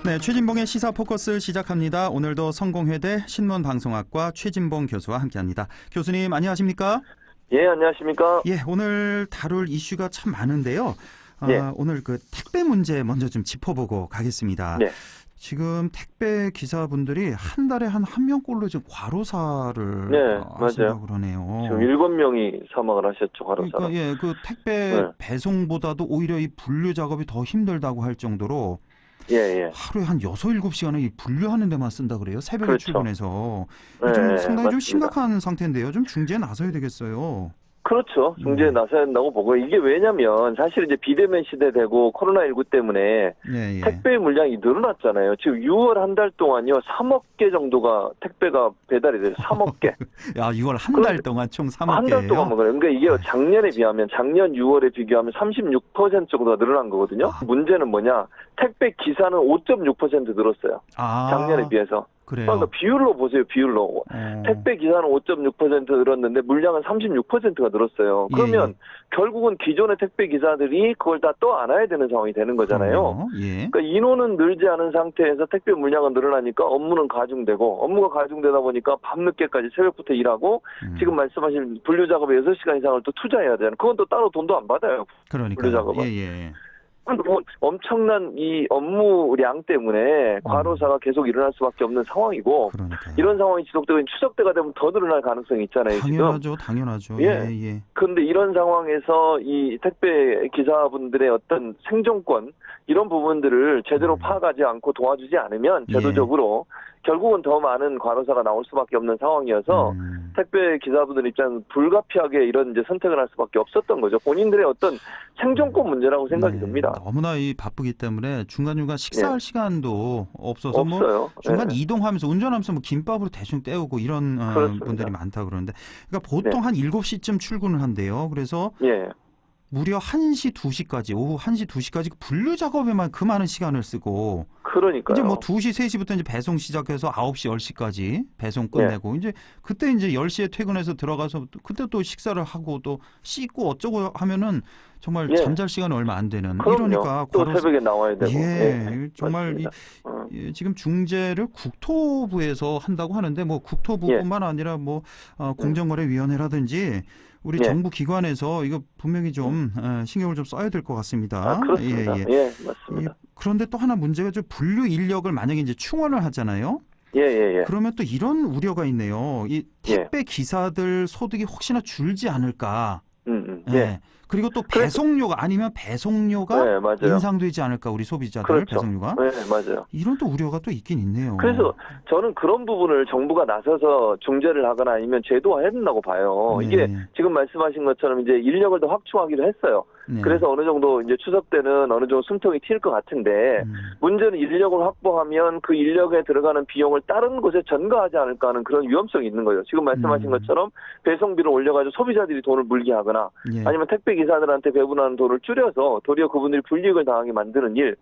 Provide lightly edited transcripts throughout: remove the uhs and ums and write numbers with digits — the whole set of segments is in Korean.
네, 최진봉의 시사 포커스 시작합니다. 오늘도 성공회대 신문방송학과 최진봉 교수와 함께합니다. 교수님 안녕하십니까? 예, 안녕하십니까? 예, 오늘 다룰 이슈가 참 많은데요. 예. 오늘 그 택배 문제 먼저 좀 짚어보고 가겠습니다. 네. 지금 택배 기사분들이 한 달에 한 명꼴로 지금 과로사를 네, 하신다고 맞아요. 그러네요. 지금 7명이 사망을 하셨죠, 과로사로. 그러니까 예, 그 택배 네. 배송보다도 오히려 이 분류 작업이 더 힘들다고 할 정도로 예, 예. 하루에 한 6-7시간을 이 분류하는 데만 쓴다 그래요. 새벽에 그렇죠. 출근해서. 네, 좀 상당히 좀 맞습니다. 심각한 상태인데요. 좀 중재에 나서야 되겠어요. 그렇죠. 중재에 나서야 한다고 보고, 이게 왜냐면, 사실 이제 비대면 시대 되고, 코로나19 때문에 예, 예. 택배 물량이 늘어났잖아요. 지금 6월 한 달 동안요, 3억 개 정도가 택배가 배달이 돼요. 3억 개. 야, 6월 한 달 동안 총 3억 한 개예요. 달 동안만 그래요. 그러니까 이게 작년에 비하면, 작년 6월에 비교하면 36% 정도가 늘어난 거거든요. 문제는 뭐냐? 택배 기사는 5.6% 늘었어요. 작년에 비해서. 그래요. 그러니까 비율로 보세요, 비율로. 택배 기사는 5.6% 늘었는데 물량은 36%가 늘었어요. 그러면 결국은 기존의 택배 기사들이 그걸 다 떠안아야 되는 상황이 되는 거잖아요. 예. 그러니까 인원은 늘지 않은 상태에서 택배 물량은 늘어나니까 업무는 가중되고, 업무가 가중되다 보니까 밤늦게까지 새벽부터 일하고, 지금 말씀하신 분류 작업에 6시간 이상을 또 투자해야 되는, 그건 또 따로 돈도 안 받아요. 그러니까 분류 작업은. 예. 뭐 엄청난 이 업무량 때문에 과로사가 계속 일어날 수밖에 없는 상황이고, 그러니까요. 이런 상황이 지속되고 추석 때가 되면 더 늘어날 가능성이 있잖아요. 당연하죠. 예. 예. 그런데 이런 상황에서 이 택배 기사분들의 어떤 생존권, 이런 부분들을 제대로 파악하지 않고 도와주지 않으면 제도적으로 결국은 더 많은 과로사가 나올 수밖에 없는 상황이어서 택배 기사분들 입장에서 불가피하게 이런 이제 선택을 할 수밖에 없었던 거죠. 본인들의 어떤 생존권 문제라고 생각이 듭니다. 너무나 바쁘기 때문에 중간중간 식사할 시간도 없어서 없어요. 뭐 중간 이동하면서 운전하면서 뭐 김밥으로 대충 때우고 이런 분들이 많다 그러는데, 그러니까 보통 한 7시쯤 출근을 한대요. 그래서 무려 1시, 2시까지, 오후 1시, 2시까지 분류 작업에만 그 많은 시간을 쓰고, 그러니까요. 이제 뭐 2시, 3시부터 이제 배송 시작해서 9시, 10시까지 배송 끝내고, 이제 그때 이제 10시에 퇴근해서 들어가서 그때 또 식사를 하고 또 씻고 어쩌고 하면은 정말 잠잘 시간이 얼마 안 되는. 그럼요. 이러니까 또 새벽에 나와야 되고. 정말 지금 중재를 국토부에서 한다고 하는데, 뭐 국토부뿐만 아니라 뭐 공정거래위원회라든지 우리 정부 기관에서 이거 분명히 좀 신경을 좀 써야 될 것 같습니다. 그렇습니다. 맞습니다. 그런데 또 하나 문제가 좀 분류 인력을 만약에 이제 충원을 하잖아요. 그러면 또 이런 우려가 있네요. 이 택배 기사들 소득이 혹시나 줄지 않을까. 그리고 또 배송료가 아니면 배송료가 인상되지 않을까, 우리 소비자들. 배송료가. 맞아요. 이런 또 우려가 또 있긴 있네요. 그래서 저는 그런 부분을 정부가 나서서 중재를 하거나 아니면 제도화해야 된다고 봐요. 이게 지금 말씀하신 것처럼 이제 인력을 더 확충하기로 했어요. 그래서 어느 정도 이제 추석 때는 어느 정도 숨통이 튈 것 같은데, 문제는 인력을 확보하면 그 인력에 들어가는 비용을 다른 곳에 전가하지 않을까 하는 그런 위험성이 있는 거예요. 지금 말씀하신 것처럼 배송비를 올려가지고 소비자들이 돈을 물게 하거나 아니면 택배 기사들한테 배분하는 돈을 줄여서 도리어 그분들이 불이익을 당하게 만드는 일,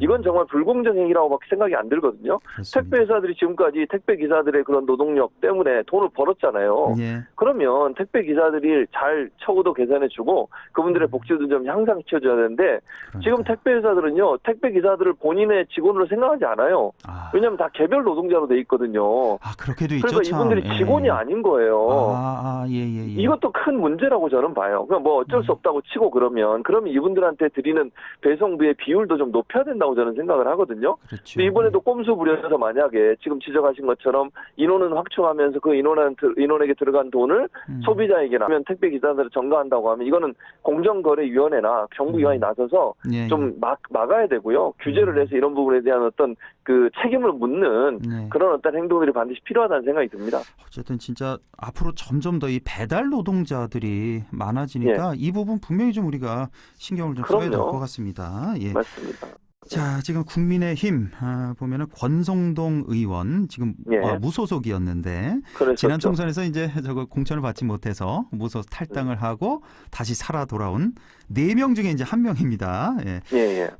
이건 정말 불공정 행위라고밖에 생각이 안 들거든요. 그렇습니다. 택배 회사들이 지금까지 택배 기사들의 그런 노동력 때문에 돈을 벌었잖아요. 그러면 택배 기사들이 잘 처우도 개선해주고 그분들의 복지도 좀 향상시켜줘야 되는데, 지금 택배 회사들은요, 택배 기사들을 본인의 직원으로 생각하지 않아요. 왜냐하면 다 개별 노동자로 돼 있거든요. 그렇게도 있죠. 그러니까 이분들이 직원이 아닌 거예요. 예. 이것도 큰 문제라고 저는 봐요. 그냥 뭐 어쩔 수 없다고 치고 그러면 이분들한테 드리는 배송비의 비율도 좀 높여야 된다고 저는 생각을 하거든요. 그렇죠. 이번에도 꼼수 부려서 만약에 지금 지적하신 것처럼 인원은 확충하면서 그 인원에게 들어간 돈을 소비자에게 하면 택배 기사들을 전가한다고 하면, 이거는 공정거래위원회나 정부기관이 나서서 좀 막아야 되고요. 규제를 해서 이런 부분에 대한 어떤 그 책임을 묻는 그런 어떤 행동들이 반드시 필요하다는 생각이 듭니다. 어쨌든 진짜 앞으로 점점 더 이 배달 노동자들이 많아지니까 이 부분 분명히 좀 우리가 신경을 좀 써야 될 것 같습니다. 맞습니다. 자, 지금 국민의힘 보면은 권성동 의원 지금 무소속이었는데 지난 총선에서 이제 공천을 받지 못해서 무소속 탈당을 하고 다시 살아 돌아온 4명 중에 이제 1명입니다.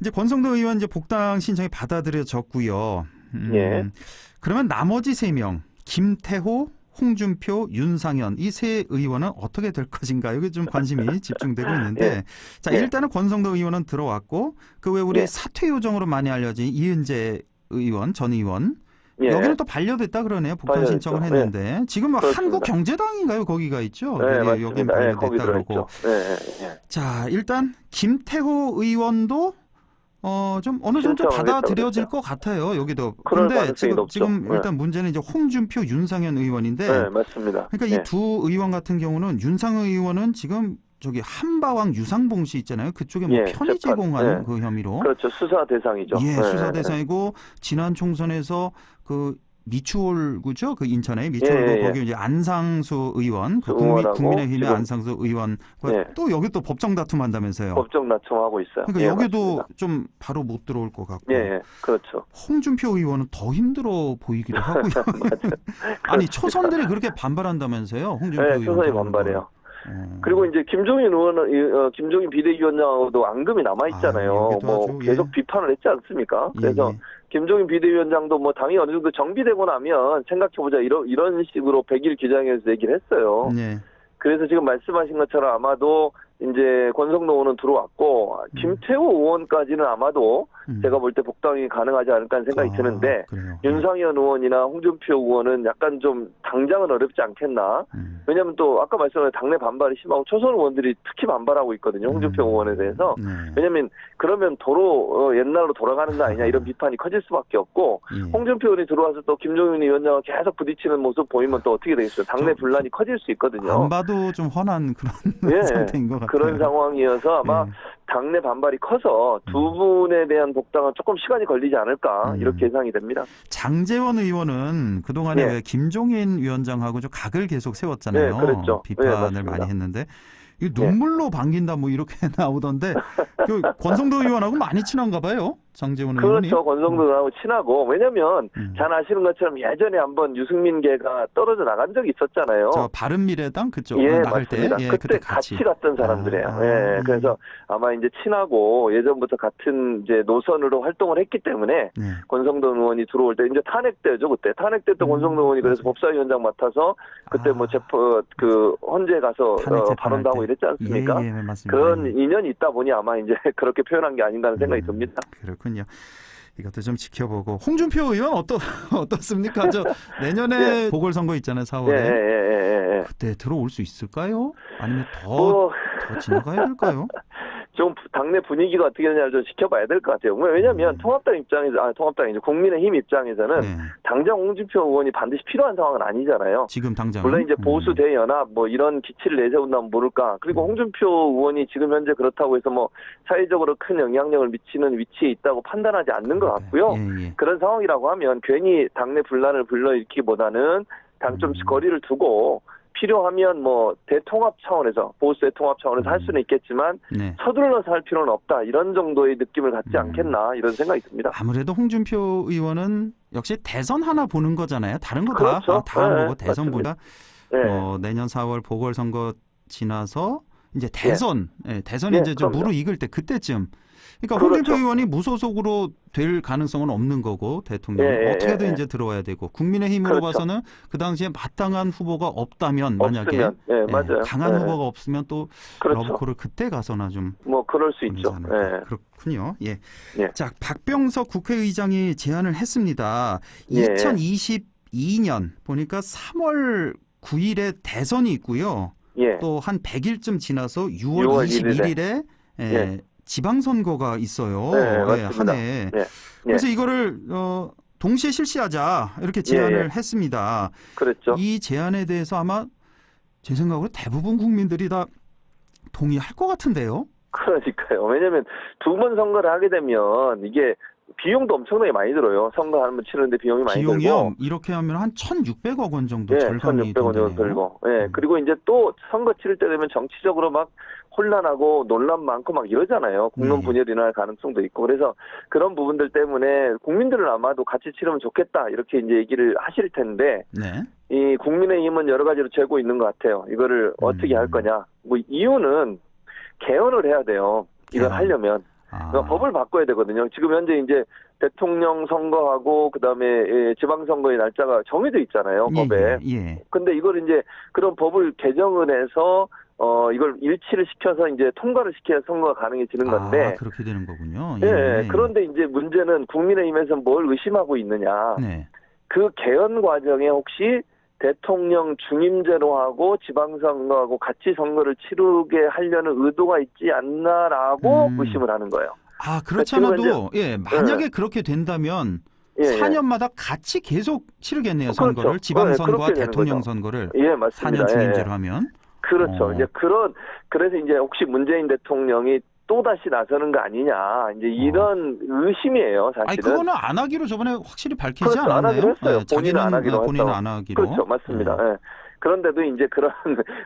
이제 권성동 의원 이제 복당 신청이 받아들여졌고요. 그러면 나머지 3명, 김태호, 홍준표, 윤상현 이 세 의원은 어떻게 될 것인가, 여기 좀 관심이 집중되고 있는데, 자 일단은 권성동 의원은 들어왔고, 그 외에 우리 사퇴 요정으로 많이 알려진 이은재 의원, 전 의원. 예. 여기는 또 반려됐다 그러네요. 복당 신청을 했는데. 예. 지금 한국경제당인가요? 거기가 있죠? 네, 여긴 반려됐다 그러고. 자, 일단 김태호 의원도 좀 어느 정도 받아들여질 것 같아요. 여기도. 그런데 지금 일단 문제는 이제 홍준표, 윤상현 의원인데. 네, 맞습니다. 그러니까 이 두 의원 같은 경우는 윤상현 의원은 지금 저기 한바왕 유상봉 씨 있잖아요. 그쪽에 뭐 편의 제공한 그 혐의로. 그렇죠. 수사 대상이죠. 예, 수사 대상이고 지난 총선에서 그 미추홀구죠. 그 인천의 미추홀구 거기 이제 안상수 의원, 그 국민의힘의 안상수 의원과 또 여기 또 법정 다툼한다면서요. 법정 다툼하고 있어요. 그러니까 여기도 맞습니다. 좀 바로 못 들어올 것 같고. 예, 그렇죠. 홍준표 의원은 더 힘들어 보이기도 하고요. 아니 초선들이 그렇게 반발한다면서요. 홍준표 의원. 초선이 반발해요. 그리고 이제 김종인 의원은 김종인 비대위원장하고도 앙금이 남아 있잖아요. 뭐 계속 비판을 했지 않습니까? 그래서 김종인 비대위원장도 뭐 당이 어느 정도 정비되고 나면 생각해보자 이런 식으로 100일 기자회견에서 얘기를 했어요. 네. 그래서 지금 말씀하신 것처럼 아마도 이제 권성동 의원은 들어왔고 김태호 의원까지는 아마도 제가 볼 때 복당이 가능하지 않을까 하는 생각이 드는데 윤상현 의원이나 홍준표 의원은 약간 좀 당장은 어렵지 않겠나. 왜냐하면 또 아까 말씀하신 당내 반발이 심하고 초선 의원들이 특히 반발하고 있거든요. 홍준표 의원에 대해서. 왜냐하면 그러면 도로 옛날로 돌아가는 거 아니냐 이런 비판이 커질 수밖에 없고 홍준표 의원이 들어와서 또 김종인 위원장과 계속 부딪히는 모습 보이면 또 어떻게 되겠어요. 당내 분란이 커질 수 있거든요. 안 봐도 좀 훤한 그런 상태인 것 같아요. 그런 상황이어서 아마 당내 반발이 커서 두 분에 대한 복당은 조금 시간이 걸리지 않을까 이렇게 예상이 됩니다. 장제원 의원은 그동안에 김종인 위원장하고 좀 각을 계속 세웠잖아요. 그랬죠. 비판을 많이 했는데 이 눈물로 반긴다 뭐 이렇게 나오던데 그 권성도 의원하고 많이 친한가 봐요. 장제원 의원이. 그렇죠. 권성도 의원하고 친하고. 왜냐하면 잘 아시는 것처럼 예전에 한번 유승민계가 떨어져 나간 적이 있었잖아요. 저 바른미래당 그쪽 나갈 맞습니다. 때. 그때 같이 갔던 사람들이에요. 그래서 아마 이제 친하고 예전부터 같은 이제 노선으로 활동을 했기 때문에 권성도 의원이 들어올 때 이제 탄핵 때죠. 그때 탄핵 때 권성도 의원이 그래서 법사위원장 맡아서 그때 뭐 헌재 가서 발언도 하고 이랬지 않습니까? 그런 인연이 있다 보니 아마 이제 그렇게 표현한 게 아닌가 하는 생각이 듭니다. 그렇군요. 이것도 좀 지켜보고 홍준표 의원 어떻습니까? 저 내년에 보궐선거 있잖아요, 4월에. 그때 들어올 수 있을까요? 아니면 더 지나가야 될까요? 좀 당내 분위기가 어떻게 되냐를 좀 지켜봐야 될 것 같아요. 왜냐하면 국민의힘 입장에서는 당장 홍준표 의원이 반드시 필요한 상황은 아니잖아요. 지금 당장. 물론 이제 보수 대연합 뭐 이런 기치를 내세운다면 모를까. 그리고 홍준표 의원이 지금 현재 그렇다고 해서 뭐 사회적으로 큰 영향력을 미치는 위치에 있다고 판단하지 않는 것 같고요. 그런 상황이라고 하면 괜히 당내 분란을 불러일으키기보다는 좀 거리를 두고 필요하면 뭐 대통합 차원에서 보수 대통합 차원에서 할 수는 있겠지만 서둘러서 할 필요는 없다 이런 정도의 느낌을 갖지 않겠나 이런 생각이 듭니다. 아무래도 홍준표 의원은 역시 대선 하나 보는 거잖아요. 다른 거 다 안 보고 대선 보다 내년 4월 보궐선거 지나서 이제 대선이 이제 좀 무르익을 때 그때쯤. 그러니까 홍준표 의원이 무소속으로 될 가능성은 없는 거고 대통령 어떻게든 이제 들어와야 되고 국민의힘으로 봐서는 그 당시에 마땅한 후보가 없다면 만약에 강한 후보가 없으면 또 러브콜을 그때 가서나 좀 뭐 그럴 수 있죠. 그렇군요. 자, 박병석 국회의장이 제안을 했습니다. 2022년 보니까 3월 9일에 대선이 있고요. 또 한 100일쯤 지나서 6월 21일에 지방선거가 있어요. 한 해에. 그래서 이거를 동시에 실시하자 이렇게 제안을 했습니다. 그랬죠. 이 제안에 대해서 아마 제 생각으로 대부분 국민들이 다 동의할 것 같은데요. 그러니까요. 왜냐하면 두 번 선거를 하게 되면 이게 비용도 엄청나게 많이 들어요. 선거 한번 치르는데 비용이 많이 들고. 비용이요? 이렇게 하면 한 1,600억 원 정도 절감이 1,600억 원 정도 들고. 그리고 이제 또 선거 치를 때 되면 정치적으로 막 혼란하고 논란 많고 막 이러잖아요. 국론 분열이 날 가능성도 있고. 그래서 그런 부분들 때문에 국민들은 아마도 같이 치르면 좋겠다. 이렇게 이제 얘기를 하실 텐데. 이 국민의힘은 여러 가지로 재고 있는 것 같아요. 이거를 어떻게 할 거냐. 뭐 이유는 개헌을 해야 돼요. 이걸 하려면. 그러니까 법을 바꿔야 되거든요. 지금 현재 이제 대통령 선거하고 그다음에 지방선거의 날짜가 정해져 있잖아요. 법에. 근데 이걸 이제 그런 법을 개정을 해서 이걸 일치를 시켜서 이제 통과를 시켜야 선거가 가능해지는 건데. 그렇게 되는 거군요. 예. 그런데 이제 문제는 국민의힘에서 뭘 의심하고 있느냐. 네. 그 개헌 과정에 혹시 대통령 중임제로 하고 지방선거하고 같이 선거를 치르게 하려는 의도가 있지 않나라고 의심을 하는 거예요. 그렇지 않아도 만약에 그렇게 된다면 4년마다 같이 계속 치르겠네요. 선거를. 그렇죠. 지방선거와 대통령 선거를. 맞습니다. 4년 중임제로 하면. 그렇죠. 이제 그래서 이제 혹시 문재인 대통령이 또다시 나서는 거 아니냐. 이제 이런 의심이에요, 사실은. 그거는 안 하기로 저번에 확실히 밝히지 그렇죠. 않았나요? 안 하기로 했어요. 본인은 안 하기로 본인은 안 하기로. 그렇죠. 맞습니다. 그런데도 이제 그런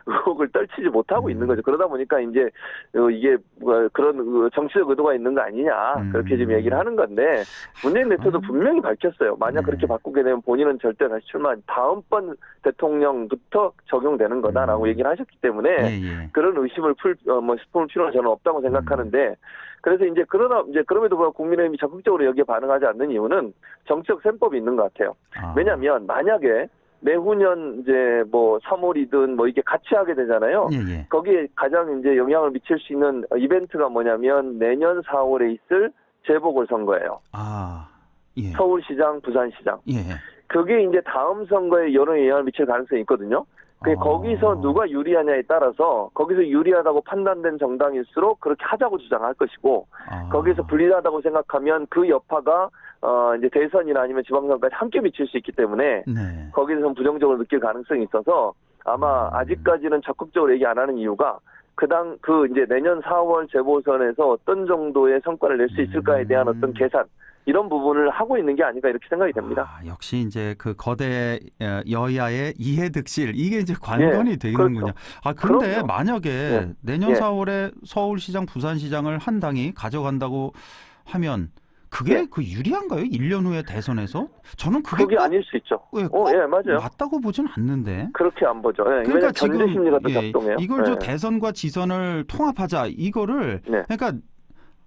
의혹을 떨치지 못하고 있는 거죠. 그러다 보니까 이제 이게 그런 정치적 의도가 있는 거 아니냐. 그렇게 지금 얘기를 하는 건데 문재인 대통령도 분명히 밝혔어요. 만약 그렇게 바꾸게 되면 본인은 절대 다시 다음번 대통령부터 적용되는 거다라고 얘기를 하셨기 때문에 그런 의심을 품을 필요는 저는 없다고 생각하는데 그래서 이제 그럼에도 불구하고 국민의힘이 적극적으로 여기에 반응하지 않는 이유는 정치적 셈법이 있는 것 같아요. 왜냐하면 만약에 내후년 이제 3월이든 이게 같이 하게 되잖아요. 거기에 가장 이제 영향을 미칠 수 있는 이벤트가 뭐냐면 내년 4월에 있을 재보궐선거예요. 서울시장, 부산시장. 그게 이제 다음 선거에 여론에 영향을 미칠 가능성이 있거든요. 거기서 누가 유리하냐에 따라서 거기서 유리하다고 판단된 정당일수록 그렇게 하자고 주장할 것이고 거기서 불리하다고 생각하면 그 여파가 이제 대선이나 아니면 지방선거까지 함께 미칠 수 있기 때문에 거기서 부정적으로 느낄 가능성이 있어서 아마 아직까지는 적극적으로 얘기 안 하는 이유가 이제 내년 4월 재보선에서 어떤 정도의 성과를 낼 수 있을까에 대한 어떤 계산 이런 부분을 하고 있는 게 아닌가 이렇게 생각이 됩니다. 역시 이제 그 거대 여야의 이해득실 이게 이제 관건이 되는군요. 그런데 그럼요. 만약에 내년 4월에 서울시장, 부산시장을 한 당이 가져간다고 하면 그게 그 유리한가요? 1년 후에 대선에서? 저는 그게 아닐 수 있죠. 맞아요. 맞다고 보진 않는데. 그렇게 안 보죠. 그러니까 지금 견제 심리가 또 작동해요. 이걸 대선과 지선을 통합하자 이거를 그러니까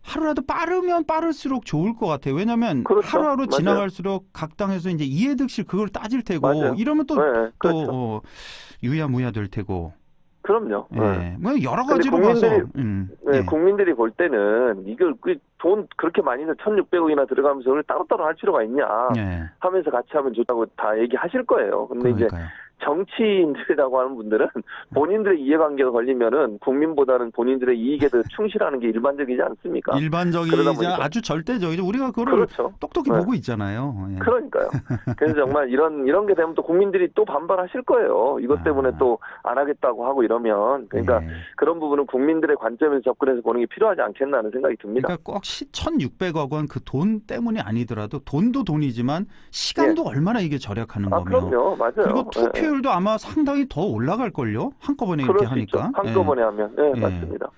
하루라도 빠르면 빠를수록 좋을 것 같아요. 왜냐하면 하루하루 지나갈수록 각 당에서 이제 이해득실 그걸 따질 테고 이러면 또 유야무야 될 테고. 그럼요. 여러 가지로 봐서. 국민들이 볼 때는 이걸 돈 그렇게 많이 해서 1,600억이나 들어가면서 그걸 따로따로 할 필요가 있냐 하면서 같이 하면 좋다고 다 얘기하실 거예요. 근데 이제 정치인들이라고 하는 분들은 본인들의 이해관계가 걸리면은 국민보다는 본인들의 이익에 더 충실하는 게 일반적이지 않습니까? 일반적이자 아주 절대적이죠. 우리가 그걸 똑똑히 보고 있잖아요. 그러니까요. 그래서 정말 이런 게 되면 또 국민들이 또 반발하실 거예요. 이것 때문에 또 안 하겠다고 하고 이러면 그러니까 그런 부분은 국민들의 관점에서 접근해서 보는 게 필요하지 않겠나 하는 생각이 듭니다. 그러니까 꼭 1,600억 원 그 돈 때문이 아니더라도 돈도 돈이지만 시간도 얼마나 이게 절약하는 거며. 그럼요. 맞아요. 그리고 투표율도 아마 상당히 더 올라갈걸요? 한꺼번에 이렇게 하니까. 한꺼번에 하면. 맞습니다.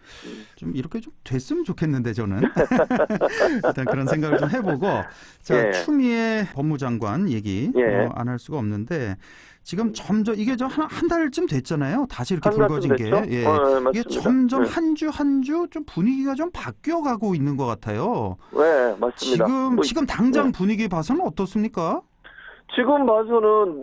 좀 이렇게 좀 됐으면 좋겠는데 저는. 일단 그런 생각을 좀 해보고. 자, 추미애 법무장관 얘기 안 할 수가 없는데 지금 점점 이게 한 달쯤 됐잖아요. 다시 이렇게 불거진 게. 이게 점점 한 주 한 주 좀 분위기가 좀 바뀌어가고 있는 것 같아요. 맞습니다. 지금 당장 분위기 봐서는 어떻습니까? 지금 봐서는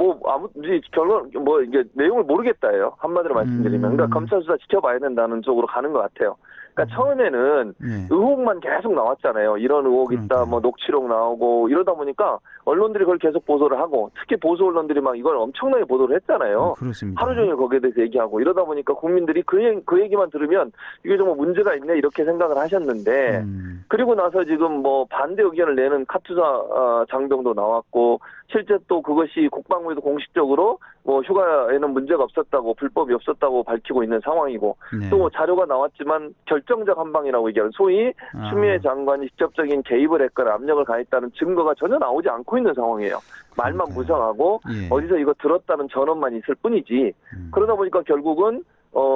결론 이게 내용을 모르겠다예요. 한마디로 말씀드리면 그러니까 검찰 수사 지켜봐야 된다는 쪽으로 가는 것 같아요. 그러니까 처음에는 의혹만 계속 나왔잖아요. 이런 의혹 있다, 녹취록 나오고 이러다 보니까 언론들이 그걸 계속 보도를 하고 특히 보수 언론들이 막 이걸 엄청나게 보도를 했잖아요. 그렇습니다. 하루 종일 거기에 대해서 얘기하고 이러다 보니까 국민들이 그 얘기만 들으면 이게 정말 문제가 있네 이렇게 생각을 하셨는데 그리고 나서 지금 반대 의견을 내는 카투사 장병도 나왔고 실제 또 그것이 국방부에도 공식적으로 휴가에는 문제가 없었다고 불법이 없었다고 밝히고 있는 상황이고 또 자료가 나왔지만 결정적 한방이라고 얘기하는 소위 추미애 장관이 직접적인 개입을 했거나 압력을 가했다는 증거가 전혀 나오지 않고 있는 상황이에요. 말만 무성하고 어디서 이거 들었다는 전언만 있을 뿐이지 그러다 보니까 결국은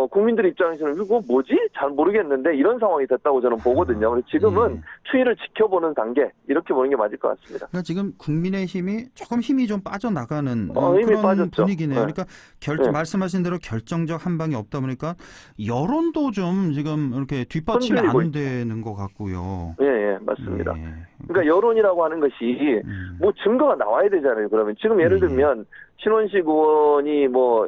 국민들 입장에서는 이거 뭐지? 잘 모르겠는데 이런 상황이 됐다고 저는 보거든요. 그래서 지금은 추이를 지켜보는 단계 이렇게 보는 게 맞을 것 같습니다. 그러니까 지금 국민의힘이 조금 힘이 좀 빠져나가는 그런 빠졌죠. 분위기네요. 그러니까 말씀하신 대로 결정적 한방이 없다 보니까 여론도 좀 지금 이렇게 뒷받침이 안 되는 것 같고요. 맞습니다. 그러니까 여론이라고 하는 것이 뭐 증거가 나와야 되잖아요. 그러면 지금 예를 들면 신원식 의원이 뭐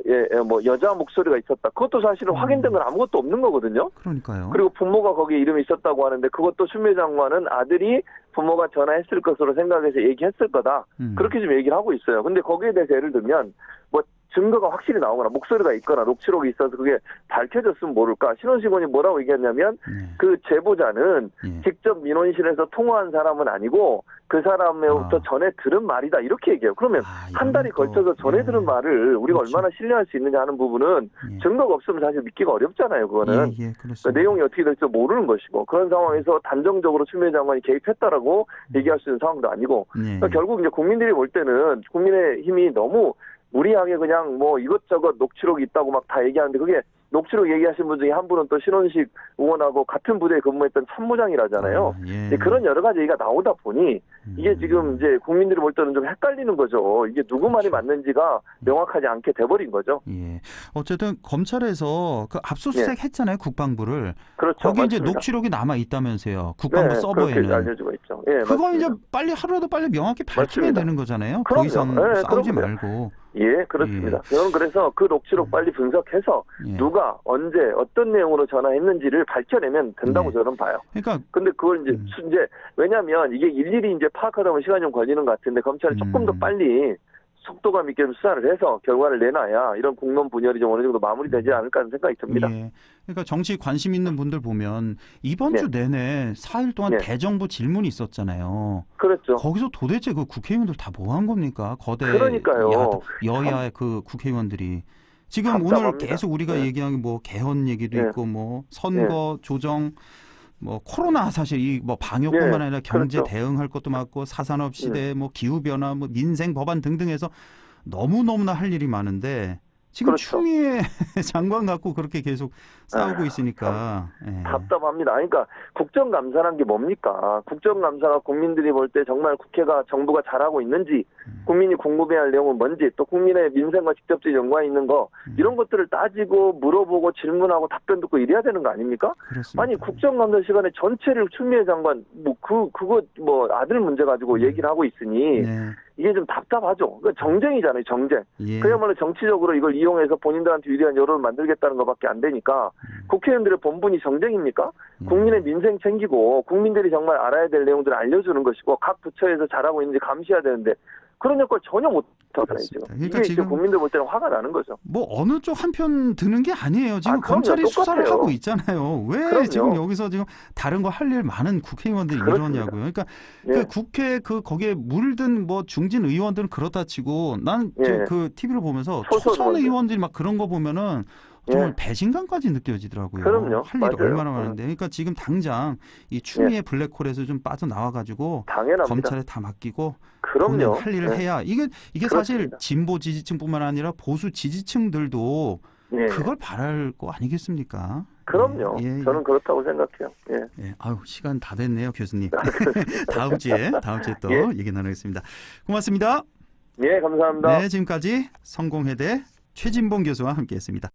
여자 목소리가 있었다. 그것도 사실은 확인된 건 아무것도 없는 거거든요. 그러니까요. 그리고 부모가 거기에 이름이 있었다고 하는데 그것도 추미애 장관은 아들이 부모가 전화했을 것으로 생각해서 얘기했을 거다. 그렇게 좀 얘기를 하고 있어요. 근데 거기에 대해서 예를 들면 뭐 증거가 확실히 나오거나 목소리가 있거나 녹취록이 있어서 그게 밝혀졌으면 모를까. 신원식 의원이 뭐라고 얘기했냐면 그 제보자는 직접 민원실에서 통화한 사람은 아니고 그 사람으로부터 전에 들은 말이다. 이렇게 얘기해요. 그러면 한 달이 걸쳐서 전에 들은 말을 우리가 그렇죠. 얼마나 신뢰할 수 있느냐 하는 부분은 증거가 없으면 사실 믿기가 어렵잖아요. 그거는. 그러니까 내용이 어떻게 될지 모르는 것이고 그런 상황에서 단정적으로 추미애 장관이 개입했다라고 얘기할 수 있는 상황도 아니고 그러니까 결국 이제 국민들이 볼 때는 국민의힘이 너무 무리하게 그냥 뭐 이것저것 녹취록이 있다고 막 다 얘기하는데 그게 녹취록 얘기하신 분 중에 한 분은 또 신원식 의원하고 같은 부대에 근무했던 참모장이라잖아요. 그런 여러 가지 얘기가 나오다 보니 이게 지금 이제 국민들이 볼 때는 좀 헷갈리는 거죠. 이게 누구 말이 맞는지가 명확하지 않게 돼버린 거죠. 예. 어쨌든 검찰에서 그 압수수색 했잖아요. 국방부를. 그렇죠. 거기 맞습니다. 이제 녹취록이 남아 있다면서요. 국방부 서버에는. 그렇게 알려지고 있죠. 예, 그거 맞습니다. 이제 빨리 하루라도 빨리 명확히 밝히면 맞습니다. 되는 거잖아요. 더 그럼요. 이상 예, 싸우지 그럼요. 말고. 예, 그렇습니다. 저는 그래서 그 녹취록 빨리 분석해서 누가 언제 어떤 내용으로 전화했는지를 밝혀내면 된다고 저는 봐요. 그러니까 근데 그걸 이제 왜냐하면 이게 일일이 이제 파악하다 보면 시간이 좀 걸리는 것 같은데 검찰이 조금 더 빨리 속도감 있게 좀 수사를 해서 결과를 내놔야 이런 공론 분열이 좀 어느 정도 마무리되지 않을까 하는 생각이 듭니다. 예. 그러니까 정치 관심 있는 분들 보면 이번 주 내내 4일 동안 대정부 질문이 있었잖아요. 그렇죠. 거기서 도대체 그 국회의원들 다 뭐 한 겁니까? 거대 그러니까요. 여야의 그 국회의원들이. 지금 답답합니다. 오늘 계속 우리가 얘기한 뭐 개헌 얘기도 있고 뭐 선거 조정 뭐 코로나 사실 이 뭐 방역뿐만 아니라 경제 대응할 것도 많고 사산업 시대 뭐 기후 변화 뭐 민생 법안 등등 해서 너무너무나 할 일이 많은데 지금 추미애 장관 갖고 그렇게 계속 싸우고 있으니까 답답합니다. 그러니까 국정감사란 게 뭡니까? 국정감사가 국민들이 볼 때 정말 국회가 정부가 잘하고 있는지 국민이 궁금해할 내용은 뭔지 또 국민의 민생과 직접적인 연관이 있는 거 이런 것들을 따지고 물어보고 질문하고 답변 듣고 이래야 되는 거 아닙니까? 그렇습니다. 아니 국정감사 시간에 전체를 추미애 장관 그거 아들 문제 가지고 얘기를 하고 있으니 이게 좀 답답하죠. 그러니까 정쟁이잖아요, 정쟁. 그야말로 정치적으로 이걸 이용해서 본인들한테 유리한 여론을 만들겠다는 것밖에 안 되니까 국회의원들의 본분이 정쟁입니까? 국민의 민생 챙기고 국민들이 정말 알아야 될 내용들을 알려주는 것이고 각 부처에서 잘하고 있는지 감시해야 되는데 그런 역할 전혀 못하잖아요, 지금. 그러니까 이게 지금 국민들 볼 때는 화가 나는 거죠. 뭐 어느 쪽 한편 드는 게 아니에요. 지금 검찰이 똑같아요. 수사를 하고 있잖아요. 왜 그럼요. 지금 여기서 지금 다른 거 할 일 많은 국회의원들이 이러냐고요. 그러니까 그 국회 거기에 물든 뭐 중진 의원들은 그렇다 치고 난 그 TV를 보면서 초선 의원들이 막 그런 거 보면은 정말 배신감까지 느껴지더라고요. 그럼요. 할 일이 얼마나 많은데. 그러니까 지금 당장 이 추미애 블랙홀에서 좀 빠져나와가지고 검찰에 다 맡기고 그럼요. 할 일을 해야 이게 사실 진보 지지층뿐만 아니라 보수 지지층들도 그걸 바랄 거 아니겠습니까? 그럼요. 저는 그렇다고 생각해요. 아유, 시간 다 됐네요, 교수님. 다음 주에 또 얘기 나누겠습니다. 고맙습니다. 감사합니다. 네, 지금까지 성공회대 최진봉 교수와 함께했습니다.